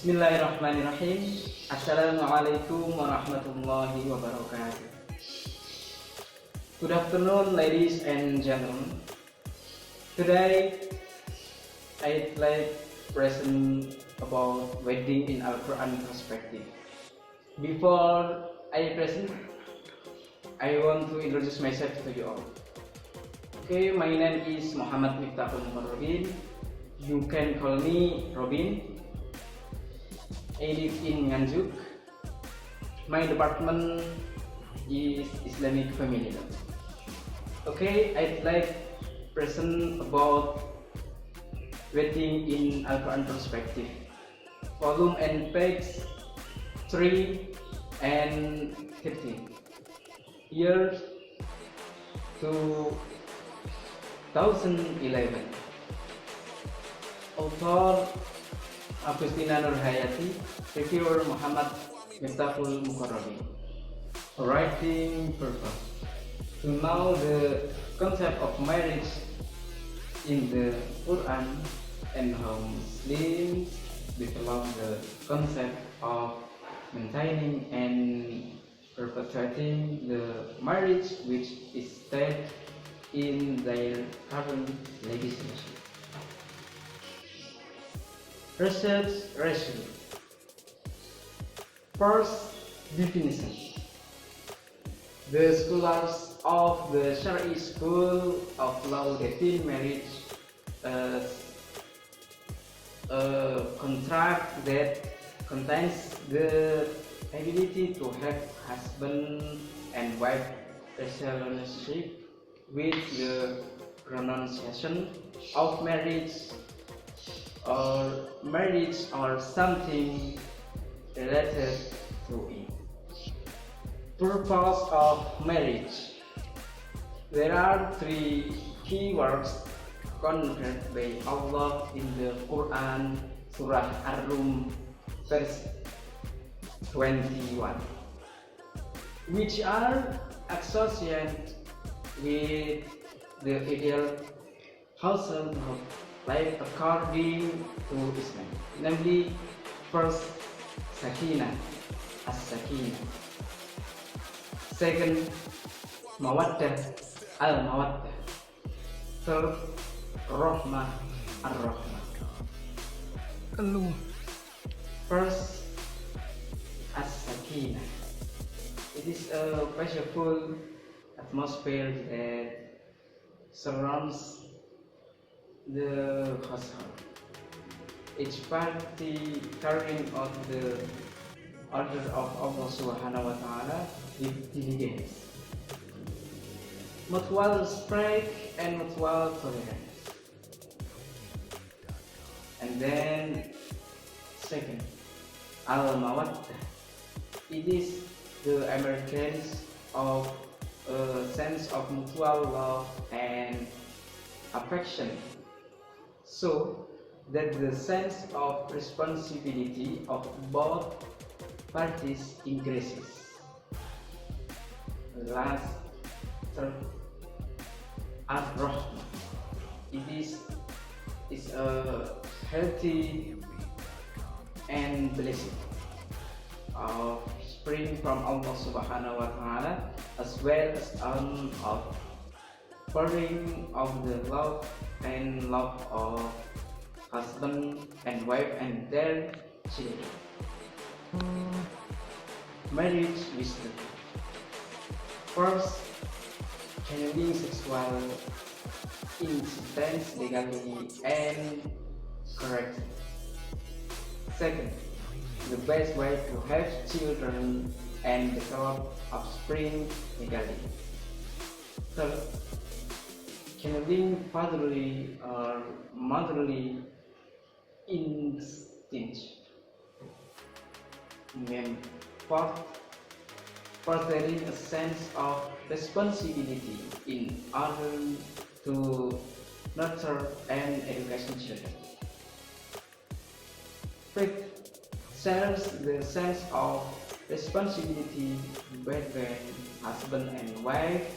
Bismillahirrahmanirrahim. Assalamualaikum warahmatullahi wabarakatuh. Good afternoon, ladies and gentlemen. Today, I'd like to present about wedding in Al-Quran perspective. Before I present, I want to introduce myself to you all. Okay, my name is Muhammad Miftahul Robin. You can call me Robin. I live in Nganjuk. My department is Islamic Family Law. Okay, I'd like to present about wedding in Al-Quran perspective. Volume and page 3 and 15. Year 2011. Author Agustina Nurhayati, reviewer Muhammad Miftahul Mukarrami. Writing purpose: to know the concept of marriage in the Quran and how Muslims develop the concept of maintaining and perpetuating the marriage which is stated in their current legislation. Research ratio. First, definition. The scholars of the Shari School of Law define marriage as a contract that contains the ability to have husband and wife relationship with the pronunciation of marriage or something related to it. Purpose of marriage. There are three key words conquered by Allah in the Quran, Surah Ar-Rum, verse 21, which are associated with the ideal household of life according to Islam, namely, first, sakinah, as-sakinah; second, mawaddah, al-mawaddah; third, rahmah, ar-rahmah. First, as-sakinah. It is a peaceful atmosphere that surrounds the household, each party carrying out the order of Allah Subhanahu wa Ta'ala with diligence, mutual respect and mutual tolerance. And then, second, al-mawaddah. It is the emergence of a sense of mutual love and affection, so that the sense of responsibility of both parties increases. Last, third, ar-rahmah. It is a healthy and blessing of spring from Allah Subhanahu wa Ta'ala, as well as of pouring of the love of husband and wife and their children. Marriage wisdom. First, channeling sexual incidents legally and correctly. Second, the best way to have children and develop offspring legally. Third, channeling fatherly or motherly instinct. And fourth, fostering a sense of responsibility in order to nurture and education children. Fifth, shares the sense of responsibility between husband and wife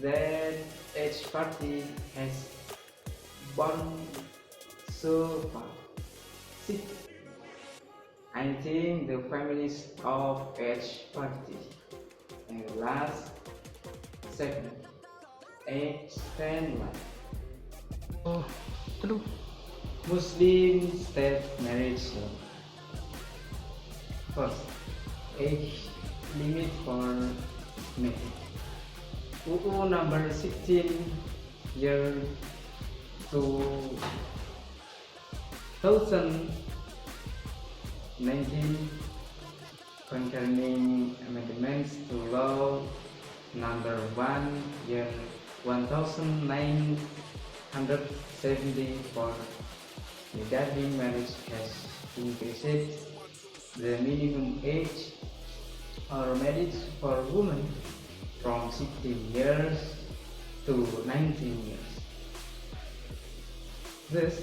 that each party has borne so far. Sixth, I think the families of each party. And the last segment, extend life. Oh, aduh. Muslim state marriage law. First, age limit for marriage. UU number 16 year 2019 concerning amendments to law number 1 year 1974 regarding marriage has increased the minimum age for marriage for women from 16 years to 19 years. Thus,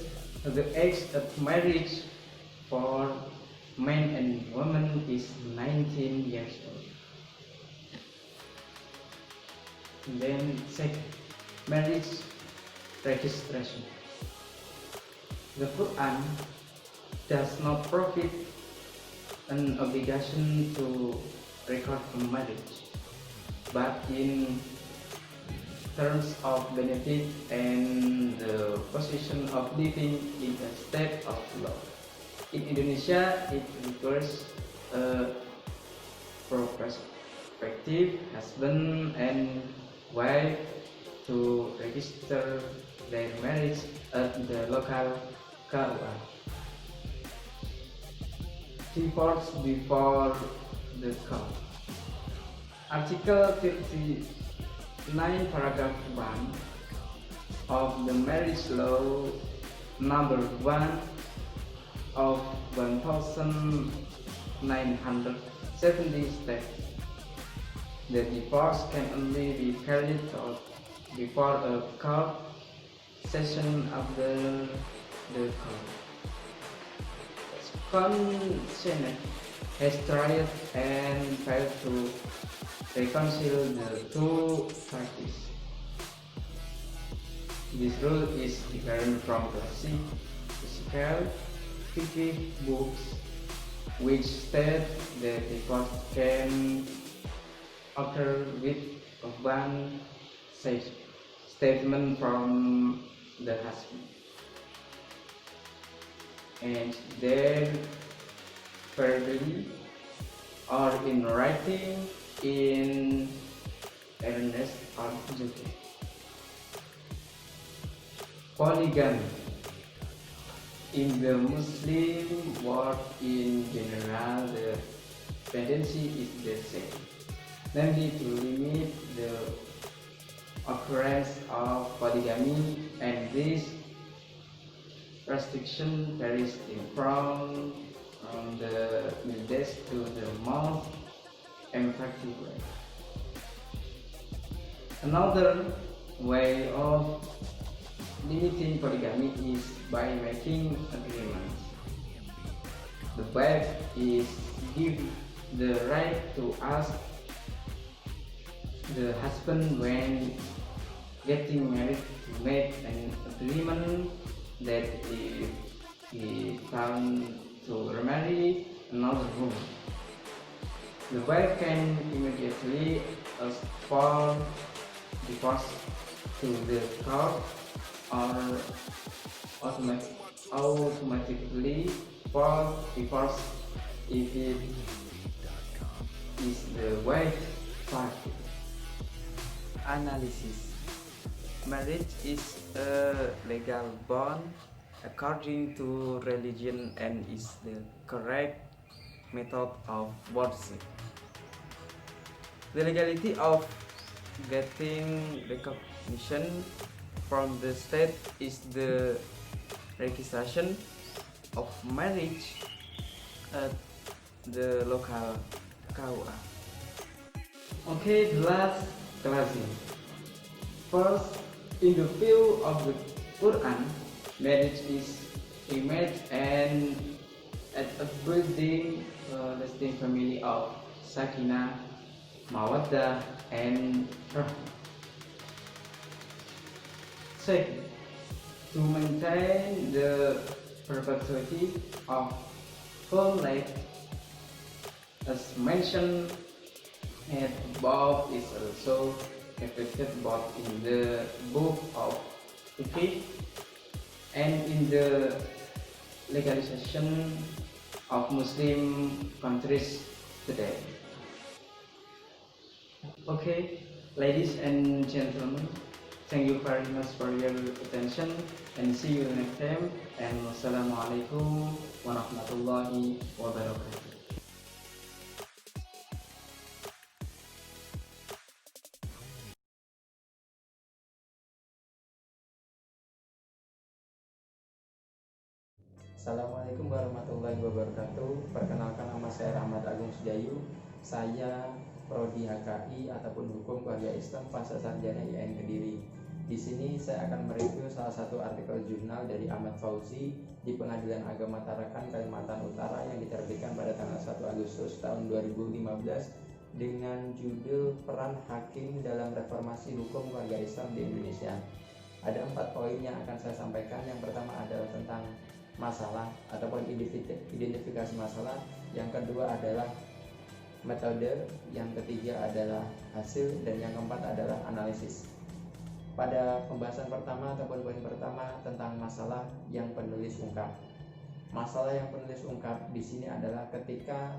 the age of marriage for men and women is 19 years old. And then second, marriage registration. The Quran does not prohibit an obligation to record a marriage, but in terms of benefit and the position of living in a state of law. In Indonesia, it refers a prospective husband and wife to register their marriage at the local KUA. Divorce before the court. Article 39 paragraph 1 of the marriage law number 1 of 1970 states that divorce can only be carried out before a court session after the court. Consent has tried and failed to reconcile the two parties. This rule is different from classical fiqh books, which state that divorce can occur with one statement from the husband, and then verbally or in writing in earnest or duty. Polygamy. In the Muslim world in general, the tendency is the same, namely to limit the occurrence of polygamy, and this restriction varies from the mildest to the most emphatic way. Another way of limiting polygamy is by making agreements. The wife is given the right to ask the husband when getting married to make an agreement that if he found to remarry another woman, the wife can immediately ask for divorce to the court or automatically for divorce if it is the wife party. Analysis. Marriage is a legal bond according to religion and is the correct method of worship. The legality of getting recognition from the state is the registration of marriage at the local KUA. Okay, the last closing. First, in the view of the Quran, marriage is image and at a building lasting family of Sakinah, Mawaddah, and Rahmah. Second, to maintain the perpetuity of full life as mentioned above is also affected both in the book of fiqh and in the legalization of Muslim countries today. Okay, ladies and gentlemen, thank you very much for your attention and see you next time, and wassalamualaikum warahmatullahi wabarakatuh. Assalamualaikum warahmatullahi wabarakatuh. Perkenalkan, nama saya Rahmat Agung Sudayu. Saya Prodi HKI ataupun Hukum Keluarga Islam Pasca Sarjana IAIN Kediri. Di sini saya akan mereview salah satu artikel jurnal dari Ahmad Fauzi di Pengadilan Agama Tarakan, Kalimantan Utara yang diterbitkan pada tanggal 1 Agustus tahun 2015 dengan judul Peran Hakim dalam Reformasi Hukum Keluarga Islam di Indonesia. Ada 4 poin yang akan saya sampaikan. Yang pertama adalah tentang masalah ataupun identifikasi masalah, yang kedua adalah metode, yang ketiga adalah hasil, dan yang keempat adalah analisis. Pada pembahasan pertama ataupun poin pertama tentang masalah yang penulis ungkap. Masalah yang penulis ungkap di sini adalah ketika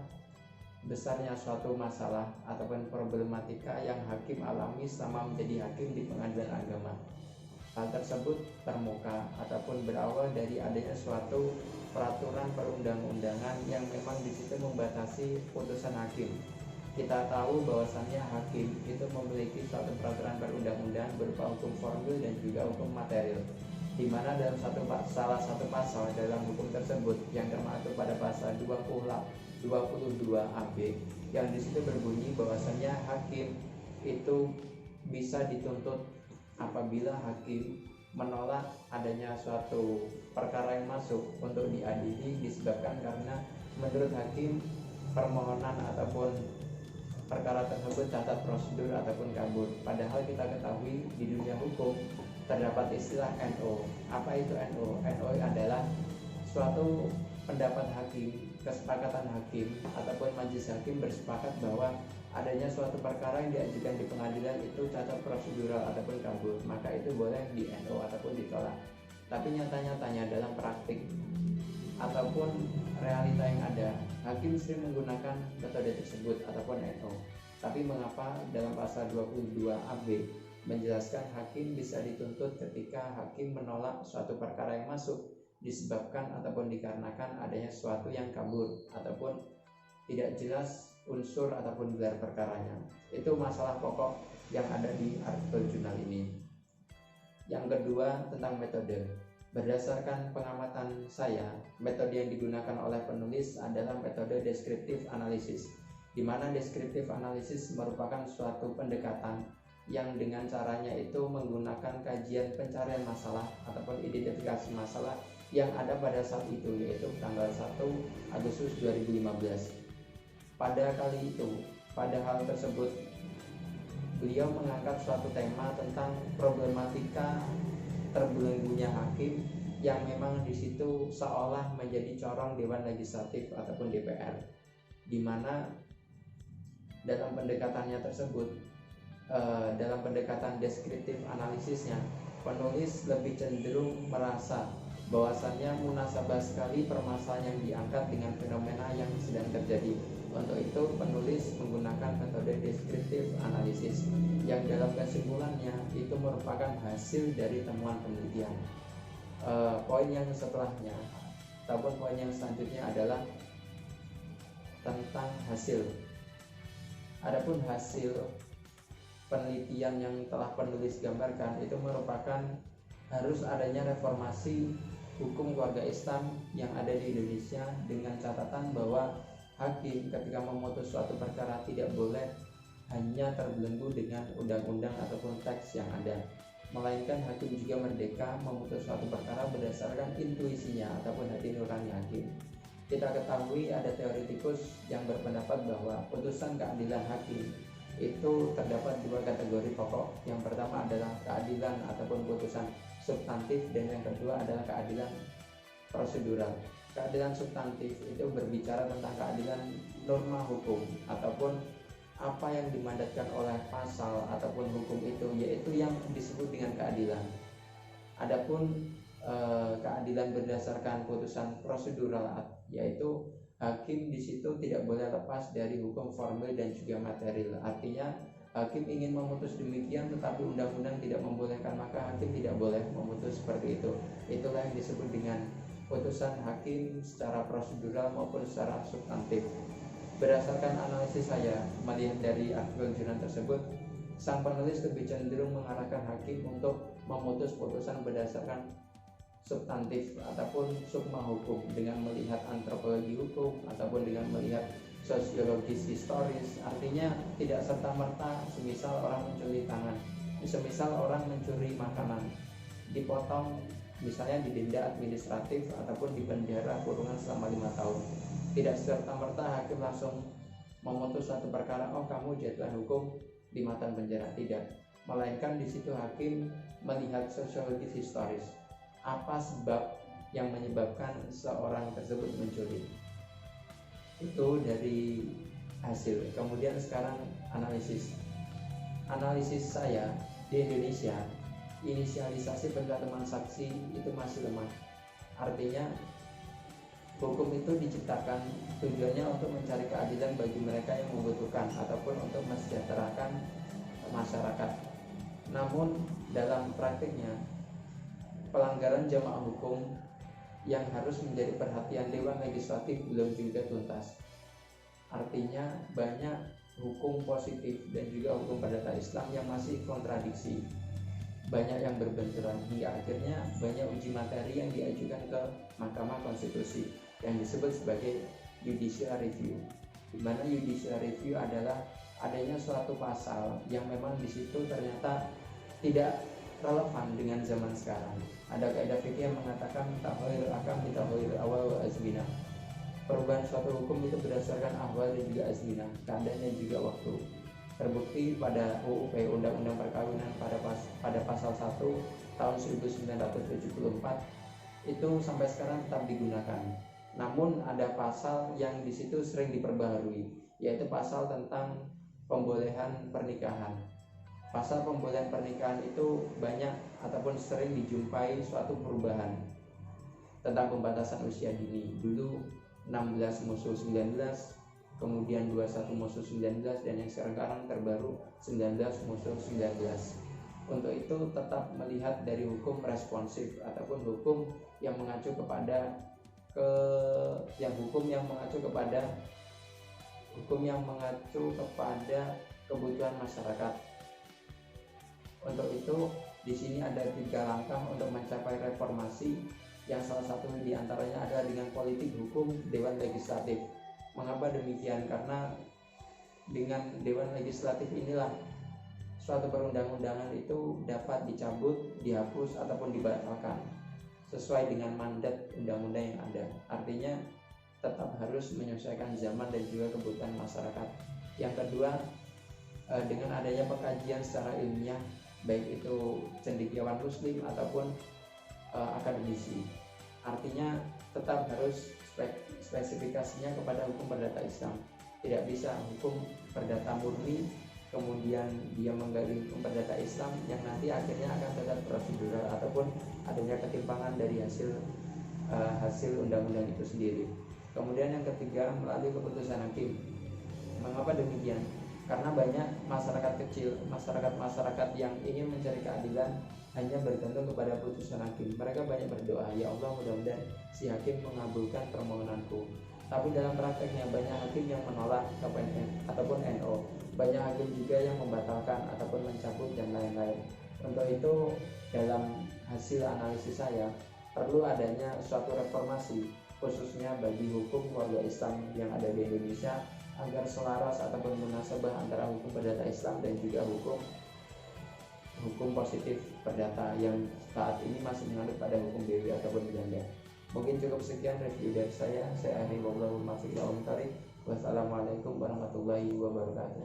besarnya suatu masalah ataupun problematika yang hakim alami selama menjadi hakim di pengadilan agama. Hal tersebut termuka ataupun berawal dari adanya suatu peraturan perundang-undangan yang memang di situ membatasi putusan hakim. Kita tahu bahwasannya hakim itu memiliki suatu peraturan perundang-undangan berupa hukum formil dan juga hukum material, di mana dalam salah satu pasal dalam hukum tersebut yang termaktub pada pasal 22 AB yang di situ berbunyi bahwasannya hakim itu bisa dituntut apabila hakim menolak adanya suatu perkara yang masuk untuk diadili disebabkan karena menurut hakim permohonan ataupun perkara tersebut cacat prosedur ataupun kabur. Padahal kita ketahui di dunia hukum terdapat istilah NO. Apa itu NO? NO adalah suatu pendapat hakim, kesepakatan hakim ataupun majelis hakim bersepakat bahwa adanya suatu perkara yang diajukan di pengadilan itu cacat prosedural ataupun kabur, maka itu boleh di NO ataupun ditolak. Tapi nyata-nyatanya dalam praktik ataupun realita yang ada, hakim sering menggunakan metode tersebut ataupun NO. Tapi mengapa dalam pasal 22 AB menjelaskan hakim bisa dituntut ketika hakim menolak suatu perkara yang masuk disebabkan ataupun dikarenakan adanya sesuatu yang kabur ataupun tidak jelas unsur ataupun gelar perkaranya. Itu masalah pokok yang ada di artikel jurnal ini. Yang kedua tentang metode. Berdasarkan pengamatan saya, metode yang digunakan oleh penulis adalah metode deskriptif analisis, di mana deskriptif analisis merupakan suatu pendekatan yang dengan caranya itu menggunakan kajian pencarian masalah ataupun identifikasi masalah yang ada pada saat itu, yaitu tanggal 1 Agustus 2015. Pada kali itu, pada hal tersebut, beliau mengangkat suatu tema tentang problematika terbelenggunya hakim yang memang di situ seolah menjadi corong Dewan Legislatif ataupun DPR, di mana dalam pendekatannya tersebut, dalam pendekatan deskriptif analisisnya, penulis lebih cenderung merasa bahwasannya munasabah sekali permasalahan yang diangkat dengan fenomena yang sedang terjadi. Untuk itu penulis menggunakan metode deskriptif analisis yang dalam kesimpulannya itu merupakan hasil dari temuan penelitian. Poin yang setelahnya ataupun poin yang selanjutnya adalah tentang hasil. Adapun hasil penelitian yang telah penulis gambarkan itu merupakan harus adanya reformasi hukum keluarga Islam yang ada di Indonesia dengan catatan bahwa hakim ketika memutus suatu perkara tidak boleh hanya terbelenggu dengan undang-undang ataupun teks yang ada, melainkan hakim juga merdeka memutus suatu perkara berdasarkan intuisinya ataupun hati nurani hakim. Kita ketahui ada teoretikus yang berpendapat bahwa putusan keadilan hakim itu terdapat 2 kategori pokok. Yang pertama adalah keadilan ataupun putusan substantif, dan yang kedua adalah keadilan prosedural. Keadilan substantif itu berbicara tentang keadilan norma hukum ataupun apa yang dimandatkan oleh pasal ataupun hukum itu, yaitu yang disebut dengan keadilan. Adapun keadilan berdasarkan putusan prosedural, yaitu hakim di situ tidak boleh lepas dari hukum formil dan juga material. Artinya hakim ingin memutus demikian tetapi undang-undang tidak membolehkan, maka hakim tidak boleh memutus seperti itu. Itulah yang disebut dengan putusan hakim secara prosedural maupun secara substantif. Berdasarkan analisis saya melihat dari artikel jurnal tersebut, sang penulis lebih cenderung mengarahkan hakim untuk memutus putusan berdasarkan substantif ataupun sukma hukum dengan melihat antropologi hukum ataupun dengan melihat sosiologis historis. Artinya tidak serta-merta semisal orang mencuri tangan, semisal orang mencuri makanan, dipotong misalnya didenda administratif ataupun dipenjara kurungan selama 5 tahun. Tidak serta-merta hakim langsung memutus satu perkara, oh kamu jatuhan hukum 5 tahun penjara. Tidak, melainkan di situ hakim melihat sosiologis historis, apa sebab yang menyebabkan seorang tersebut mencuri. Itu dari hasil. Kemudian sekarang analisis saya di Indonesia, inisialisasi pencantuman saksi itu masih lemah. Artinya hukum itu diciptakan tujuannya untuk mencari keadilan bagi mereka yang membutuhkan ataupun untuk mensejahterakan masyarakat. Namun dalam praktiknya pelanggaran jamaah hukum yang harus menjadi perhatian Dewan Legislatif belum juga tuntas. Artinya banyak hukum positif dan juga hukum perdata Islam yang masih kontradiksi, banyak yang berbenturan, hingga akhirnya banyak uji materi yang diajukan ke Mahkamah Konstitusi yang disebut sebagai judicial review, di mana judicial review adalah adanya suatu pasal yang memang di situ ternyata tidak relevan dengan zaman sekarang. Ada kaidah fikih yang mengatakan tahwil akam ditahwil awal azmina. Perubahan suatu hukum itu berdasarkan ahwal dan juga azmina, keadaan dan juga waktu. Terbukti pada UUP Undang-Undang Perkawinan pada pasal 1 tahun 1974 itu sampai sekarang tetap digunakan. Namun ada pasal yang di situ sering diperbaharui, yaitu pasal tentang pembolehan pernikahan. Pasal pembolehan pernikahan itu banyak ataupun sering dijumpai suatu perubahan tentang pembatasan usia dini. Dulu 16 musuh 19, kemudian 21 musuh 19, dan yang sekarang terbaru 19 musuh 19. Untuk itu tetap melihat dari hukum responsif ataupun hukum yang mengacu kepada kebutuhan masyarakat. Untuk itu di sini ada 3 langkah untuk mencapai reformasi, yang salah satu diantaranya adalah dengan politik hukum Dewan Legislatif. Mengapa demikian? Karena dengan Dewan Legislatif inilah suatu perundang-undangan itu dapat dicabut, dihapus ataupun dibatalkan sesuai dengan mandat undang-undang yang ada. Artinya tetap harus menyesuaikan zaman dan juga kebutuhan masyarakat. Yang kedua, dengan adanya pengkajian secara ilmiah, baik itu cendekiawan muslim ataupun akademisi. Artinya tetap harus spesifikasinya kepada hukum perdata Islam. Tidak bisa hukum perdata murni kemudian dia menggali hukum perdata Islam yang nanti akhirnya akan tetap prosedural ataupun adanya ketimpangan dari hasil undang-undang itu sendiri. Kemudian yang ketiga, melalui keputusan hakim. Mengapa demikian? Karena banyak masyarakat kecil, masyarakat yang ingin mencari keadilan hanya bergantung kepada putusan hakim. Mereka banyak berdoa, ya Allah mudah-mudahan si hakim mengabulkan permohonanku. Tapi dalam prakteknya banyak hakim yang menolak KPN ataupun NO. Banyak hakim juga yang membatalkan ataupun mencabut dan lain-lain. Untuk itu dalam hasil analisis saya perlu adanya suatu reformasi khususnya bagi hukum keluarga Islam yang ada di Indonesia agar selaras ataupun munasabah antara hukum perdata Islam dan juga hukum positif perdata yang saat ini masih menganut pada hukum dewi ataupun Belanda. Mungkin cukup sekian review dari saya. Saya Ari Wassalamualaikum warahmatullahi wabarakatuh.